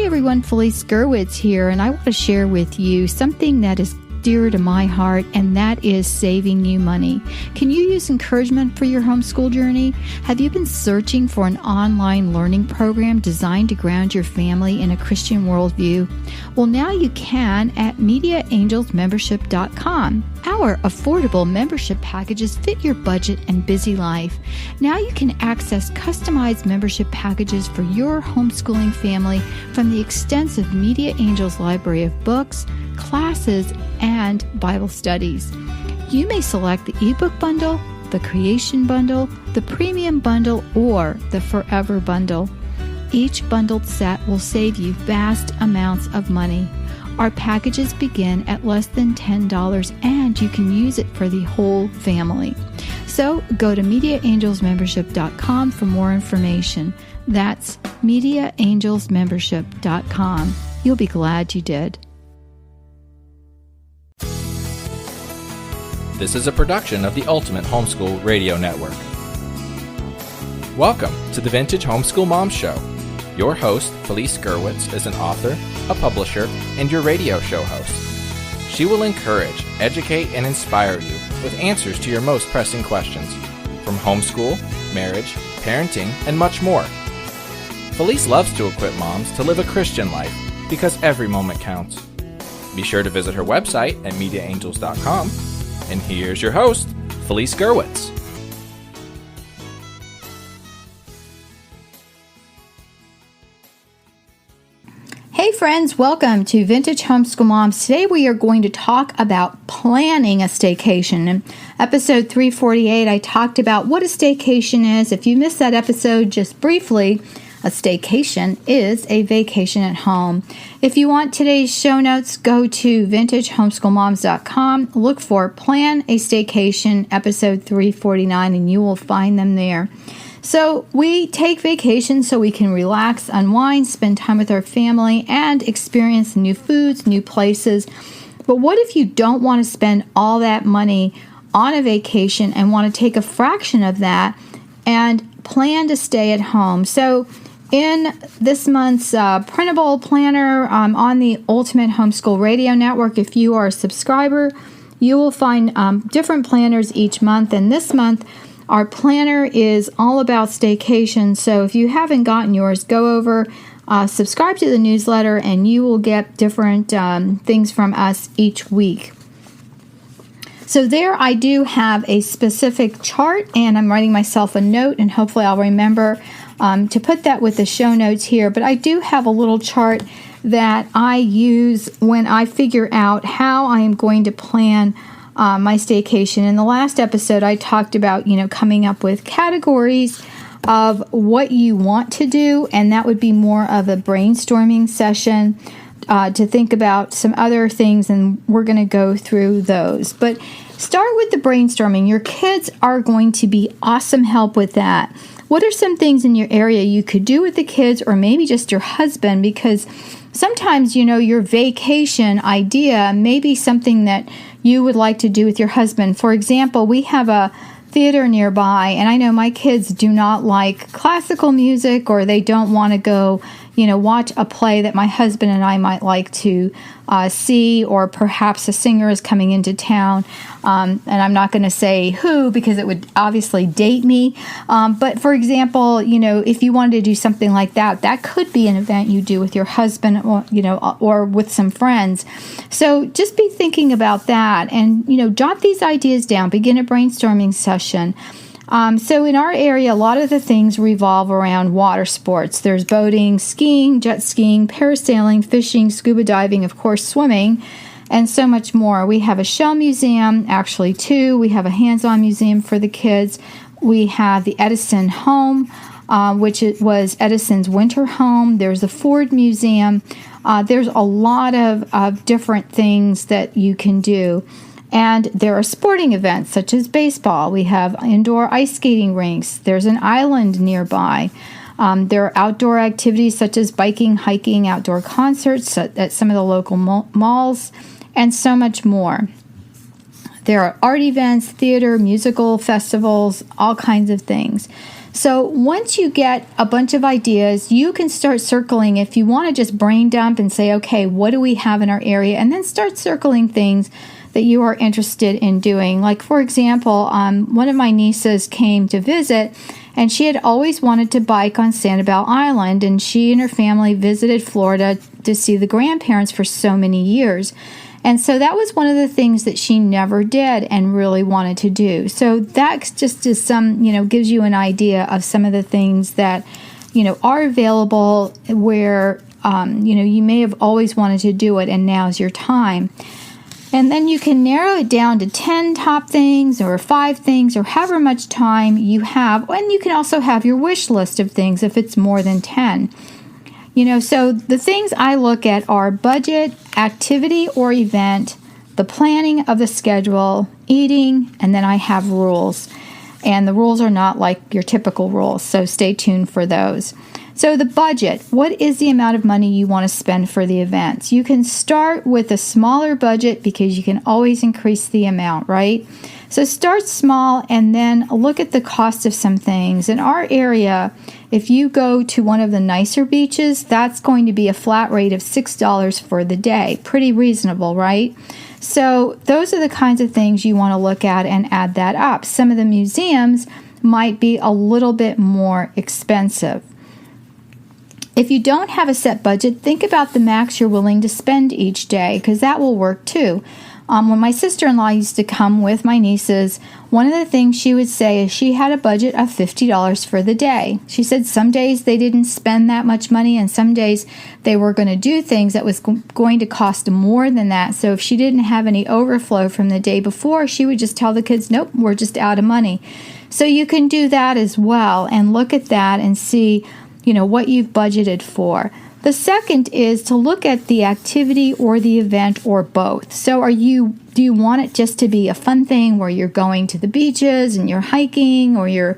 everyone, Felice Gerwitz here, and I want to share with you something that is dear to my heart, and that is saving you money. Can you use encouragement for your homeschool journey? Have you been searching for an online learning program designed to ground your family in a Christian worldview? Well, now you can at MediaAngelsMembership.com. Our affordable membership packages fit your budget and busy life. Now you can access customized membership packages for your homeschooling family from the extensive Media Angels library of books, classes, and Bible studies. You may select the ebook bundle, the creation bundle, the premium bundle, or the forever bundle. Each bundled set will save you vast amounts of money. Our packages begin at less than $10, and you can use it for the whole family. So go to MediaAngelsMembership.com for more information. That's MediaAngelsMembership.com. You'll be glad you did. This is a production of the Ultimate Homeschool Radio Network. Welcome to the Vintage Homeschool Mom Show. Your host, Felice Gerwitz, is an author, a publisher, and your radio show host. She will encourage, educate, and inspire you with answers to your most pressing questions, from homeschool, marriage, parenting, and much more. Felice loves to equip moms to live a Christian life because every moment counts. Be sure to visit her website at MediaAngels.com. And here's your host, Felice Gerwitz. Hey friends, welcome to Vintage Homeschool Moms. Today we are going to talk about planning a staycation. In episode 348, I talked about what a staycation is. If you missed that episode, just briefly, a staycation is a vacation at home. If you want today's show notes, go to vintagehomeschoolmoms.com, look for Plan a Staycation, episode 349, and you will find them there. So we take vacations so we can relax, unwind, spend time with our family, and experience new foods, new places. But what if you don't want to spend all that money on a vacation and want to take a fraction of that and plan to stay at home? So in this month's printable planner on the Ultimate Homeschool Radio Network, if you are a subscriber, you will find different planners each month. And this month, our planner is all about staycation. So if you haven't gotten yours, go over, subscribe to the newsletter, and you will get different things from us each week. So there I do have a specific chart, and I'm writing myself a note, and hopefully I'll remember to put that with the show notes here. But I do have a little chart that I use when I figure out how I am going to plan my staycation. In the last episode, I talked about, coming up with categories of what you want to do, and that would be more of a brainstorming session to think about some other things, and we're going to go through those. But start with the brainstorming. Your kids are going to be awesome help with that. What are some things in your area you could do with the kids, or maybe just your husband? Because sometimes, your vacation idea may be something that you would like to do with your husband. For example, we have a theater nearby, and I know my kids do not like classical music, or they don't want to go, watch a play that my husband and I might like to see, or perhaps a singer is coming into town, and I'm not going to say who because it would obviously date me. But for example, if you wanted to do something like that, that could be an event you do with your husband, or with some friends. So just be thinking about that, and jot these ideas down. Begin a brainstorming session. So in our area, a lot of the things revolve around water sports. There's boating, skiing, jet skiing, parasailing, fishing, scuba diving, of course, swimming, and so much more. We have a shell museum, actually two. We have a hands-on museum for the kids. We have the Edison home, which was Edison's winter home. There's a Ford museum. There's a lot of different things that you can do. And there are sporting events such as baseball. We have indoor ice skating rinks. There's an island nearby. There are outdoor activities such as biking, hiking, outdoor concerts at some of the local malls, and so much more. There are art events, theater, musical festivals, all kinds of things. So once you get a bunch of ideas, you can start circling. If you want to just brain dump and say, okay, what do we have in our area? And then start circling things that you are interested in doing. Like, for example, one of my nieces came to visit, and she had always wanted to bike on Sanibel Island, and she and her family visited Florida to see the grandparents for so many years. And so that was one of the things that she never did and really wanted to do. So that just is some, gives you an idea of some of the things that, are available where, you may have always wanted to do it and now's your time. And then you can narrow it down to 10 top things or 5 things or however much time you have. And you can also have your wish list of things if it's more than 10. So the things I look at are budget, activity or event, the planning of the schedule, eating, and then I have rules. And the rules are not like your typical rules, so stay tuned for those. So the budget, what is the amount of money you want to spend for the events? You can start with a smaller budget because you can always increase the amount, right? So start small and then look at the cost of some things. In our area, if you go to one of the nicer beaches, that's going to be a flat rate of $6 for the day. Pretty reasonable, right? So those are the kinds of things you want to look at and add that up. Some of the museums might be a little bit more expensive. If you don't have a set budget, think about the max you're willing to spend each day, because that will work too. When my sister-in-law used to come with my nieces, one of the things she would say is she had a budget of $50 for the day. She said some days they didn't spend that much money, and some days they were going to do things that was going to cost more than that. So if she didn't have any overflow from the day before, she would just tell the kids, nope, we're just out of money. So you can do that as well and look at that and see what you've budgeted for. The second is to look at the activity or the event or both. So do you want it just to be a fun thing where you're going to the beaches and you're hiking, or you're,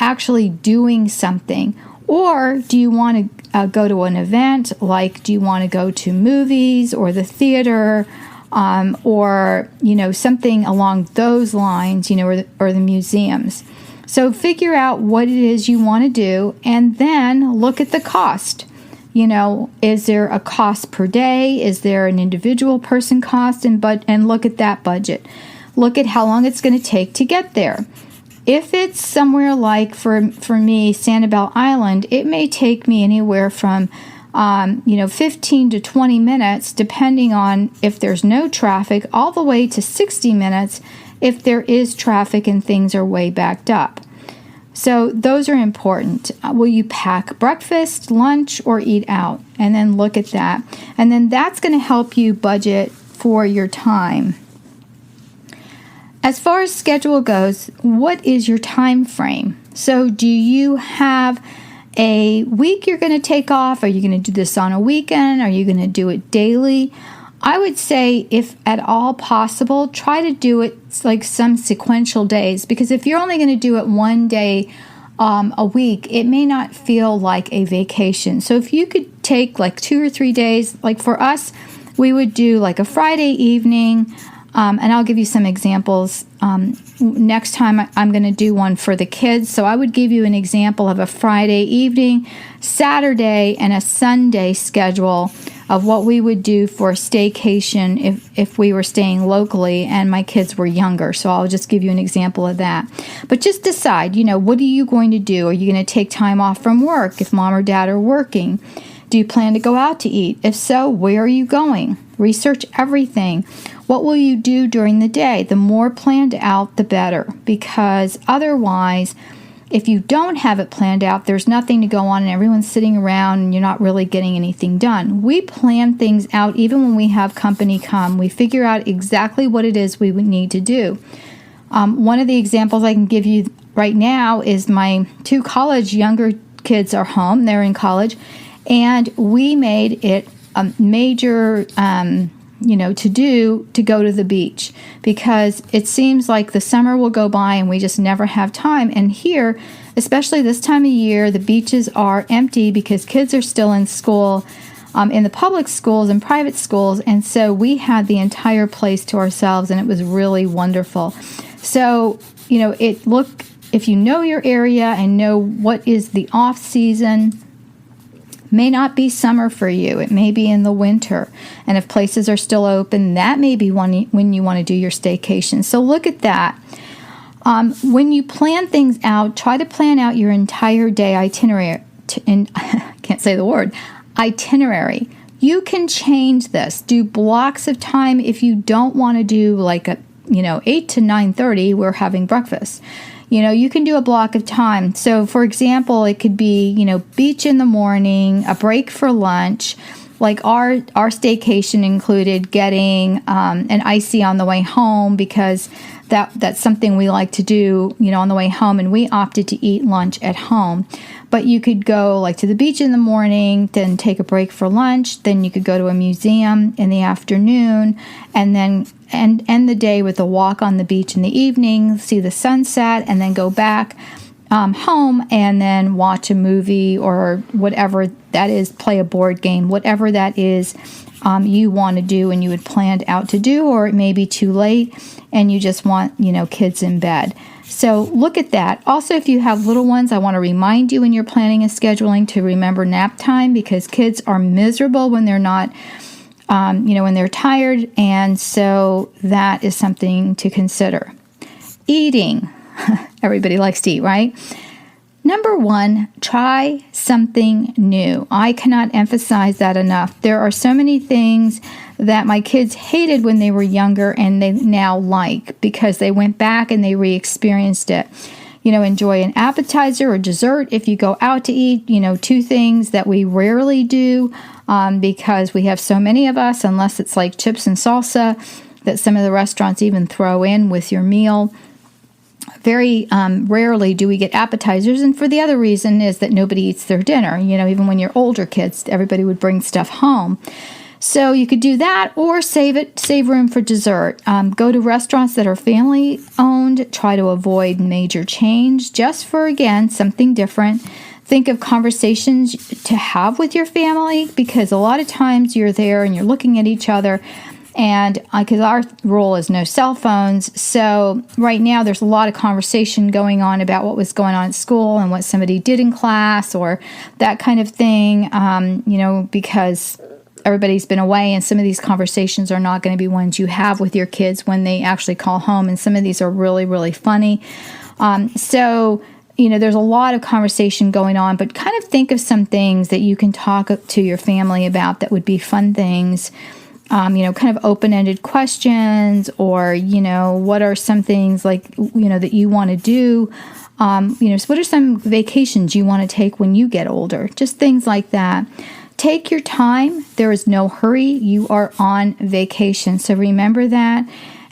actually doing something? Or do you want to go to an event, like do you want to go to movies or the theater, or, something along those lines, or the museums? So figure out what it is you want to do and then look at the cost. Is there a cost per day? Is there an individual person cost? And look at that budget. Look at how long it's going to take to get there. If it's somewhere like, for me, Sanibel Island, it may take me anywhere from 15 to 20 minutes, depending on if there's no traffic, all the way to 60 minutes if there is traffic and things are way backed up. So those are important. Will you pack breakfast, lunch, or eat out? And then look at that. And then that's going to help you budget for your time. As far as schedule goes, what is your time frame? So do you have a week you're going to take off? Are you going to do this on a weekend? Are you going to do it daily? I would say, if at all possible, try to do it like some sequential days, because if you're only going to do it one day a week, it may not feel like a vacation. So if you could take like 2 or 3 days, like for us, we would do like a Friday evening, and I'll give you some examples. Next time I'm going to do one for the kids. So I would give you an example of a Friday evening, Saturday, and a Sunday schedule of what we would do for a staycation if we were staying locally and my kids were younger. So I'll just give you an example of that. But just decide, what are you going to do? Are you going to take time off from work if mom or dad are working? Do you plan to go out to eat? If so, where are you going? Research everything. What will you do during the day? The more planned out, the better, because otherwise, if you don't have it planned out, there's nothing to go on and everyone's sitting around and you're not really getting anything done. We plan things out even when we have company come. We figure out exactly what it is we would need to do. One of the examples I can give you right now is my 2 younger kids are home. They're in college. And we made it a major to go to the beach, because it seems like the summer will go by and we just never have time. And here, especially this time of year, the beaches are empty because kids are still in school, in the public schools and private schools. And so we had the entire place to ourselves, and it was really wonderful. So, if if you know your area and know what is the off season, may not be summer for you. It may be in the winter. And if places are still open, that may be when you want to do your staycation. So look at that. When you plan things out, try to plan out your entire day itinerary. I can't say the word. Itinerary. You can change this. Do blocks of time if you don't want to do like 8 to 9:30, we're having breakfast. You can do a block of time. So, for example, it could be, beach in the morning, a break for lunch. Like our staycation included getting an icy on the way home because that's something we like to do, on the way home, and we opted to eat lunch at home. But you could go like to the beach in the morning, then take a break for lunch, then you could go to a museum in the afternoon, and then end the day with a walk on the beach in the evening, see the sunset, and then go back home and then watch a movie or whatever that is, play a board game, whatever that is you want to do and you had planned out to do, or it may be too late and you just want, kids in bed. So look at that. Also, if you have little ones, I want to remind you when you're planning and scheduling to remember nap time, because kids are miserable when they're not, when they're tired. And so that is something to consider. Eating. Everybody likes to eat, right? Number 1, try something new. I cannot emphasize that enough. There are so many things that my kids hated when they were younger and they now like because they went back and they re-experienced it. Enjoy an appetizer or dessert if you go out to eat. 2 things that we rarely do because we have so many of us, unless it's like chips and salsa that some of the restaurants even throw in with your meal. Very rarely do we get appetizers, and for the other reason is that nobody eats their dinner. Even when you're older kids, everybody would bring stuff home. So you could do that or save room for dessert. Go to restaurants that are family owned. Try to avoid major change just for, again, something different. Think of conversations to have with your family, because a lot of times you're there and you're looking at each other. And because our rule is no cell phones, so right now there's a lot of conversation going on about what was going on at school and what somebody did in class or that kind of thing, because everybody's been away, and some of these conversations are not going to be ones you have with your kids when they actually call home, and some of these are really, really funny. So there's a lot of conversation going on, but kind of think of some things that you can talk to your family about that would be fun things. Kind of open-ended questions, or, what are some things like, that you want to do? So what are some vacations you want to take when you get older? Just things like that. Take your time. There is no hurry. You are on vacation. So remember that.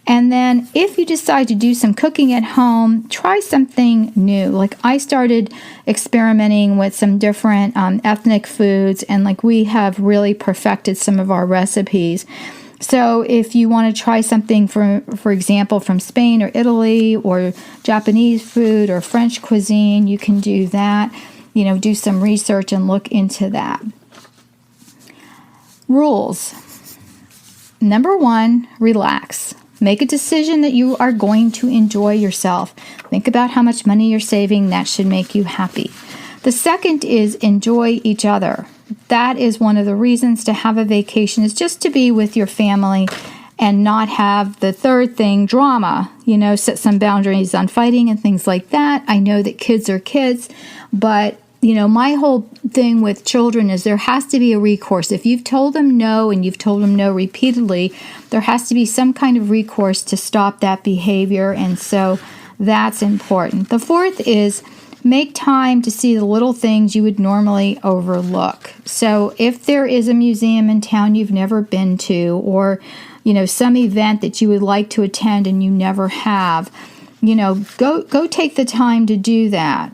And then if you decide to do some cooking at home, try something new. Like I started experimenting with some different ethnic foods, and like we have really perfected some of our recipes. So if you want to try something, for example, from Spain or Italy or Japanese food or French cuisine, you can do that. Do some research and look into that. Rules. Number 1, relax. Make a decision that you are going to enjoy yourself. Think about how much money you're saving. That should make you happy. The second is enjoy each other. That is one of the reasons to have a vacation, is just to be with your family and not have the third thing, drama. Set some boundaries on fighting and things like that. I know that kids are kids, but my whole thing with children is there has to be a recourse. If you've told them no and you've told them no repeatedly, there has to be some kind of recourse to stop that behavior. And so that's important. The fourth is make time to see the little things you would normally overlook. So if there is a museum in town you've never been to, or, some event that you would like to attend and you never have, go take the time to do that.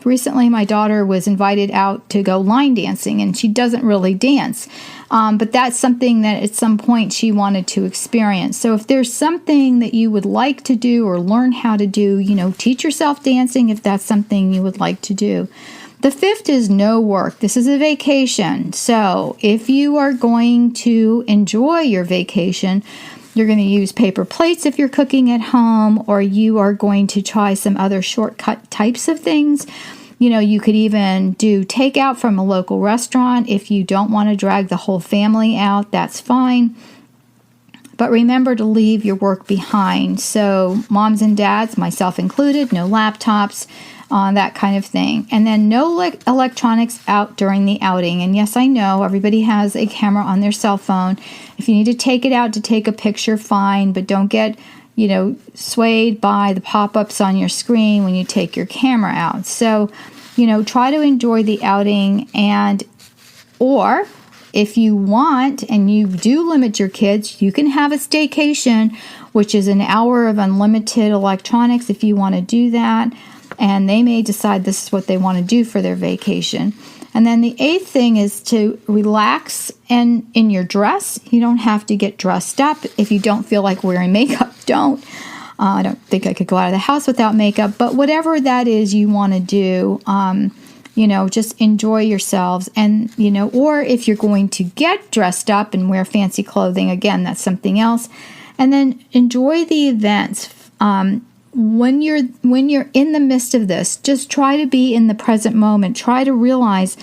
Recently, my daughter was invited out to go line dancing, and she doesn't really dance. But that's something that at some point she wanted to experience. So if there's something that you would like to do or learn how to do, teach yourself dancing if that's something you would like to do. The fifth is no work. This is a vacation. So if you are going to enjoy your vacation, you're going to use paper plates if you're cooking at home, or you are going to try some other shortcut types of things. You could even do takeout from a local restaurant. If you don't want to drag the whole family out, that's fine. But remember to leave your work behind. So moms and dads, myself included, no laptops, that kind of thing. And then no electronics out during the outing. And yes, I know everybody has a camera on their cell phone. If you need to take it out to take a picture, fine, but don't get, swayed by the pop-ups on your screen when you take your camera out. So, try to enjoy the outing, or if you want and you do limit your kids, you can have a staycation, which is an hour of unlimited electronics if you want to do that. And they may decide this is what they want to do for their vacation. And then the 8th thing is to relax and in your dress. You don't have to get dressed up. If you don't feel like wearing makeup, don't. I don't think I could go out of the house without makeup. But whatever that is you want to do, just enjoy yourselves. And, or if you're going to get dressed up and wear fancy clothing, again, that's something else. And then enjoy the events. When you're in the midst of this, just try to be in the present moment. Try to realize,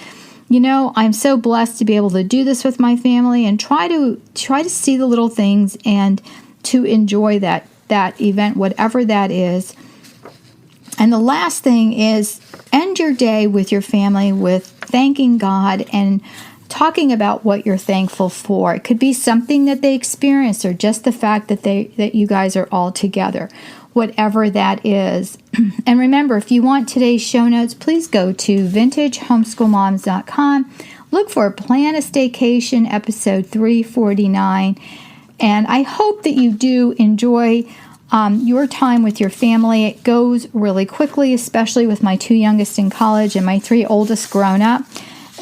I'm so blessed to be able to do this with my family, and try to see the little things and to enjoy that event, whatever that is. And the last thing is end your day with your family with thanking God and talking about what you're thankful for. It could be something that they experienced, or just the fact that you guys are all together. Whatever that is. And remember, if you want today's show notes, please go to vintagehomeschoolmoms.com. Look for Plan a Staycation, episode 349. And I hope that you do enjoy your time with your family. It goes really quickly, especially with my 2 youngest in college and my 3 oldest grown up.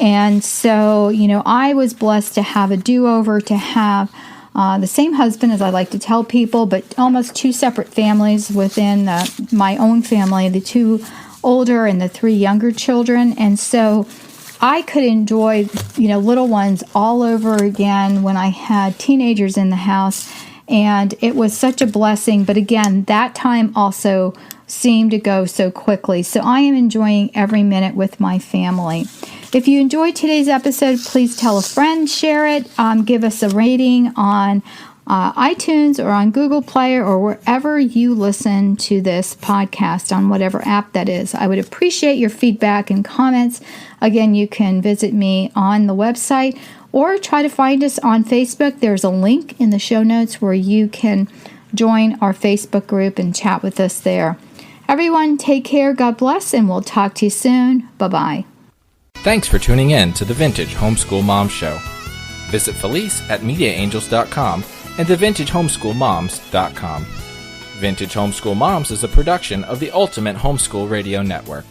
And so, I was blessed to have a do-over, to have the same husband, as I like to tell people, but almost 2 separate families within my own family, the 2 older and the 3 younger children. And so I could enjoy, little ones all over again when I had teenagers in the house. And it was such a blessing. But again, that time also seemed to go so quickly. So I am enjoying every minute with my family. If you enjoyed today's episode, please tell a friend, share it, give us a rating on iTunes or on Google Play or wherever you listen to this podcast, on whatever app that is. I would appreciate your feedback and comments. Again, you can visit me on the website or try to find us on Facebook. There's a link in the show notes where you can join our Facebook group and chat with us there. Everyone, take care, God bless, and we'll talk to you soon. Bye-bye. Thanks for tuning in to the Vintage Homeschool Mom Show. Visit Felice at MediaAngels.com and TheVintageHomeschoolMoms.com. Vintage Homeschool Moms is a production of the Ultimate Homeschool Radio Network.